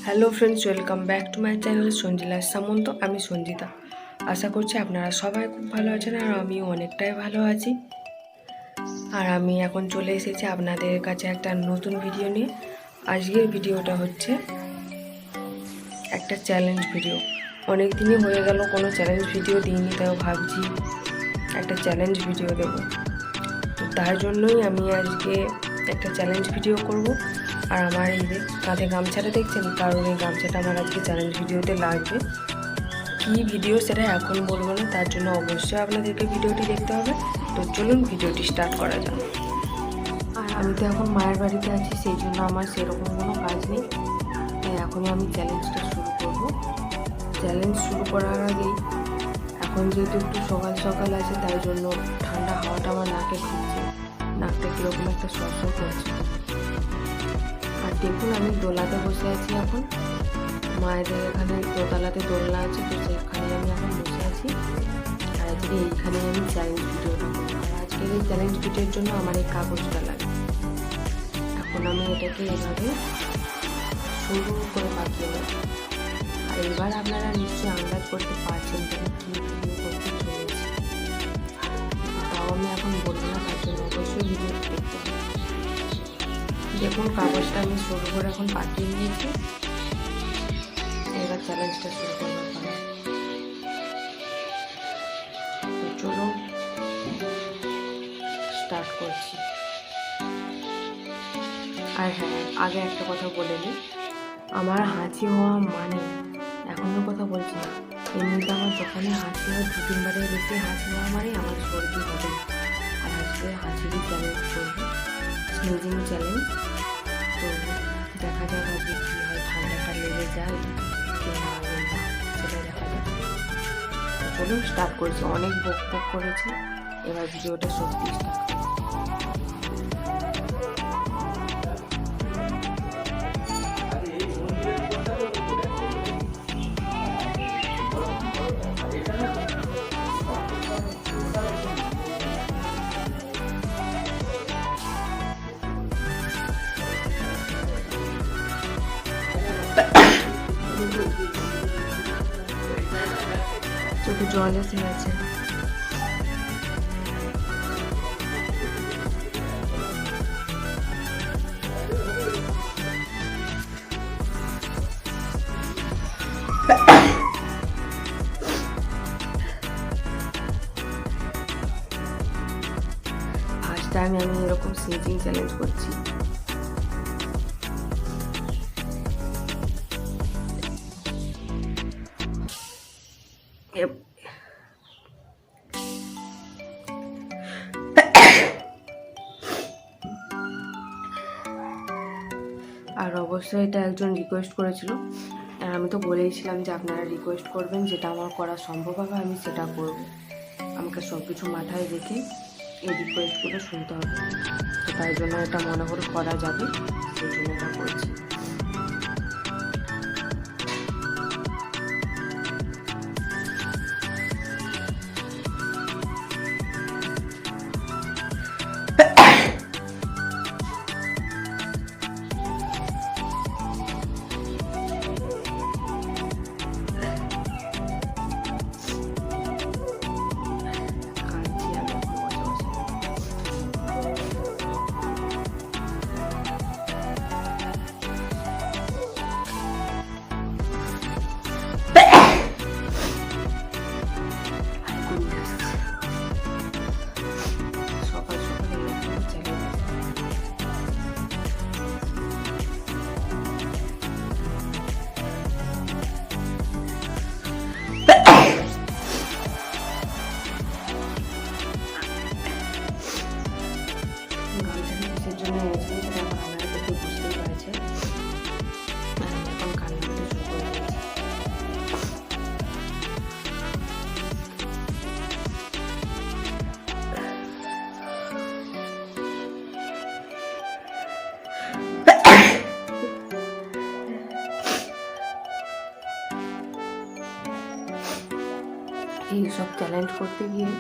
Hello friends, welcome back to my channel Sanjilash Samanta. আমি সঞ্জিতা। আশা করছি আপনারা সবাই খুব ভালো আছেন, আর আমিও অনেকটাই ভালো আছি। আর আমি এখন চলে এসেছি আপনাদের কাছে একটা নতুন ভিডিও নিয়ে। আজকের ভিডিওটা হচ্ছে একটা চ্যালেঞ্জ ভিডিও। অনেক দিনই হয়ে গেল কোনো চ্যালেঞ্জ ভিডিও দিইনি, তাও ভাবছি একটা চ্যালেঞ্জ ভিডিও দেবো। তো তার জন্যই আমি আজকে একটা চ্যালেঞ্জ ভিডিও করব। আর আমার এই যে কাঁধে গামছাটা দেখছেন, কারণ এই গামছাটা আমার আজকে চ্যালেঞ্জ ভিডিওতে লাগবে। কী ভিডিও সেটা এখন বলবো না, তার জন্য অবশ্যই আপনাদেরকে ভিডিওটি দেখতে হবে। তো চলুন ভিডিওটি স্টার্ট করা যাক। আর আমি তো এখন মায়ের বাড়িতে আছি, সেই জন্য আমার সেরকম কোনো কাজ নেই, তাই এখনই আমি চ্যালেঞ্জটা শুরু করব। চ্যালেঞ্জ শুরু করার আগেই এখন যেহেতু একটু সকাল সকাল আছে, তাই জন্য ঠান্ডা হাওয়াটা আমার নাকে ঢুকছে, নাকটা কীরকম একটা সরসর করছে। আর দেখুন, আমি দোলাতে বসে আছি এখন। মায়েদের এখানে দোতলাতে দোলনা আছে, তো সেখানে আমি এখন বসে আছি। আর আজকে এইখানে আমি চ্যালেঞ্জ ভিডিওটা করবো। আর আজকের এই চ্যালেঞ্জ ভিডিওর জন্য আমার এই কাগজটা লাগে। এখন আমি এটাকে এভাবে শুরু করে পাকিয়ে নেব। আর এবার আপনারা নিশ্চয়ই আন্দাজ করতে পারছেন যে আমি কী ভিডিও করতে চলেছি। তাও আমি এখন বলবো না, তার জন্য অবশ্যই ভিডিও দেখতে হবে। দেখুন, কাগজটা আমি শুরু করে এখন পাকিয়ে নিয়েছি। এবার চ্যালেঞ্জটা শুরু করবার পালা। তো চলুন স্টার্ট করছি। আর হ্যাঁ, আগে একটা কথা বলে নিই, আমার হাঁচি হওয়া মানে এখনও কথা বলছি না, এমনিতে আমার যখনই হাঁচি হয় 2-3বারের বেশি হাঁচি হওয়া মানে আমার সর্দি হবে। আর আজকে হাঁচিরই চ্যালেঞ্জ করবো, স্নিজিং চ্যালেঞ্জ। তো দেখা যাক আজকে কী হয়, ঠান্ডাটা লেগে যায় কি না সেটা দেখা যাক। চলুন স্টার্ট করছি। অনেক বক বক করেছি, এবার ভিডিওটা সত্যি স্টার্ট করছি। চোখে জল এসে গেছে। ফার্স্ট টাইম আমি এরকম স্নিজিং চ্যালেঞ্জ করছি। আর অবশ্যই এটা একজন রিকোয়েস্ট করেছিল, আর আমি তো বলেইছিলাম যে আপনারা রিকোয়েস্ট করবেন, যেটা আমার করা সম্ভব হবে আমি সেটা করব। আমাকে সব কিছু মাথায় রেখে এই রিকোয়েস্টগুলো শুনতে হবে। তো তাই জন্য এটা মনে করে করা যাবে, সেই জন্য এটা করছি। এই সব চ্যালেঞ্জ করতে গিয়ে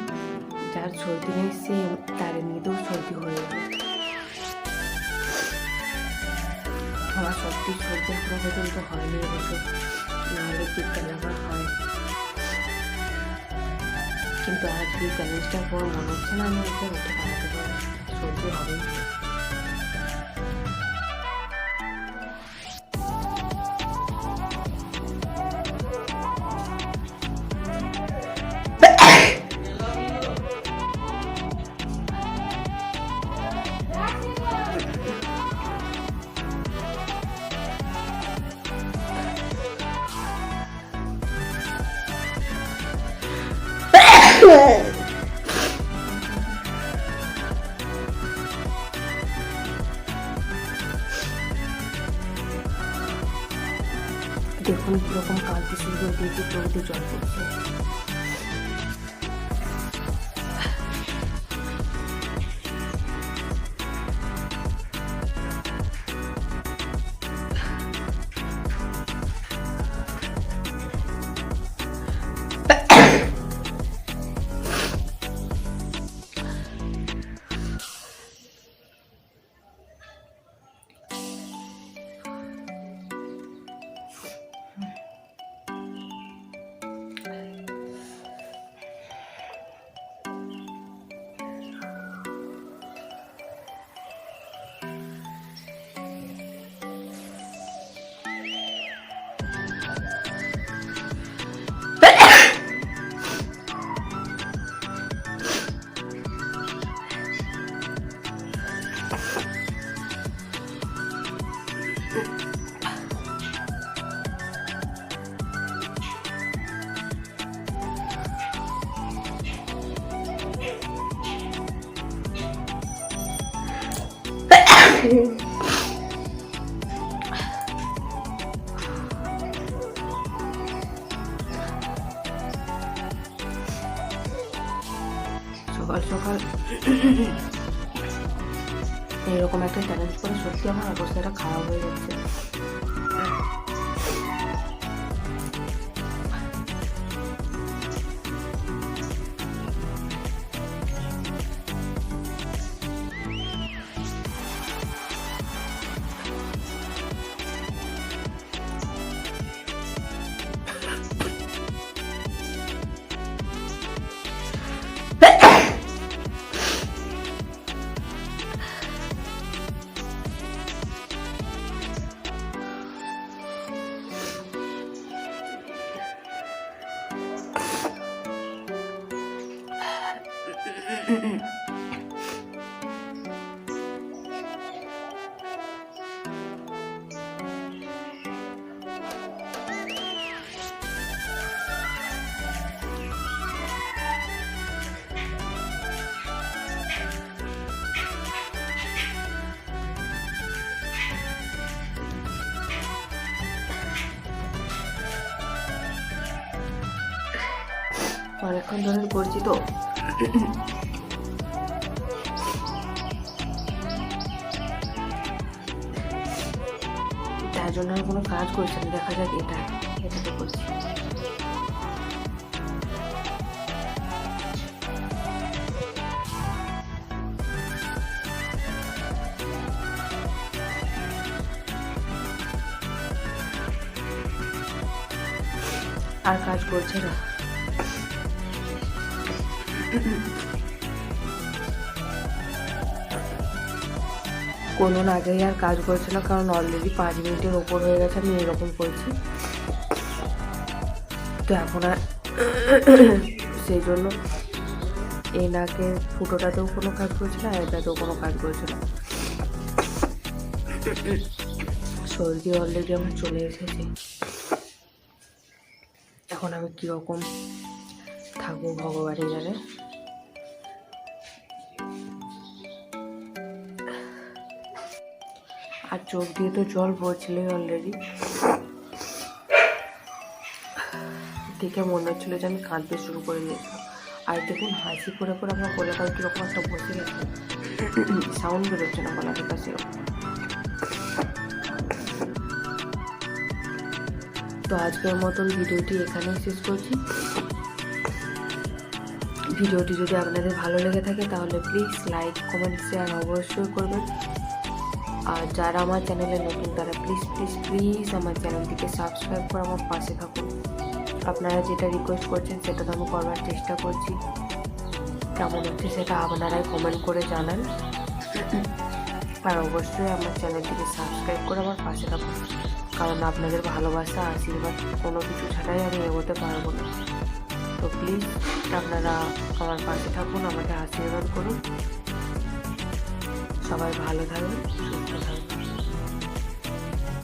যার সর্দি নেই সে তার এমনিতেও সর্দি হয়ে যায়। আমার সত্যি সর্দি এখনো পর্যন্ত হয়নি এবছর, নাহলে শীতকালে আবার হয়। কিন্তু আজকে চ্যালেঞ্জটার পর মনে হচ্ছে না আমি ওকে উঠে পাঠাতে পারবো, সর্দি হবেই। দেখুন কিরকম কাঁদতে শুরু করে দিয়েছে, চোখ দিয়ে জল পড়ছে। সকাল সকাল এরকম একটা চ্যালেঞ্জ করে সত্যি আমার অবস্থাটা খারাপ হয়ে যাচ্ছে। অনেকক্ষণ ধরে করছি তো তার জন্য আর কোনো কাজ করছি না। দেখা যাক এটাতে করছি। আর কাজ করছে না। কোনো আগেই আর কাজ করছে না, কারণ অলরেডি 5 মিনিটের ওপর হয়ে গেছে আমি এরকম করছি। তো এখন আর সেই জন্য এই নাকের ফুটোটাতেও কোনো কাজ করছে না, এটাতেও কোনো কাজ করছে না। সর্দি অলরেডি আমার চলে এসেছে। এখন আমি কীরকম থাকবো ভগবানই জানে। আর চোখ দিয়ে তো জল পড়ছিলই অলরেডি। দেখে মনে হচ্ছিলো যে আমি কাঁদতে শুরু করে দিয়েছিলাম। আর দেখুন হাসি করে করে আমার গলাটাও কীরকম একটা বসে গেছে, সাউন্ড বেরোচ্ছে না গলা থেকে সেরকম। তো আজকের মতন ভিডিওটি এখানেই শেষ করছি। ভিডিওটি যদি আপনাদের ভালো লেগে থাকে তাহলে প্লিজ লাইক, কমেন্ট, শেয়ার অবশ্যই করবেন। আর যারা আমার চ্যানেলে নতুন তারা প্লিজ প্লিজ প্লিজ আমার চ্যানেলটিকে সাবস্ক্রাইব করে আমার পাশে থাকুন। আপনারা যেটা রিকোয়েস্ট করছেন সেটা তো আমি করবার চেষ্টা করছি। কেমন হচ্ছে সেটা আপনারাই কমেন্ট করে জানান। আর অবশ্যই আমার চ্যানেলটিকে সাবস্ক্রাইব করে আমার পাশে থাকুন, কারণ আপনাদের ভালোবাসা আশীর্বাদ কোনো কিছু ছাড়াই আমি এগোতে পারবো না। তো প্লিজ আপনারা আমার পাশে থাকুন, আমাকে আশীর্বাদ করুন। সবাই ভালো থাকবেন, সুস্থ থাকবেন।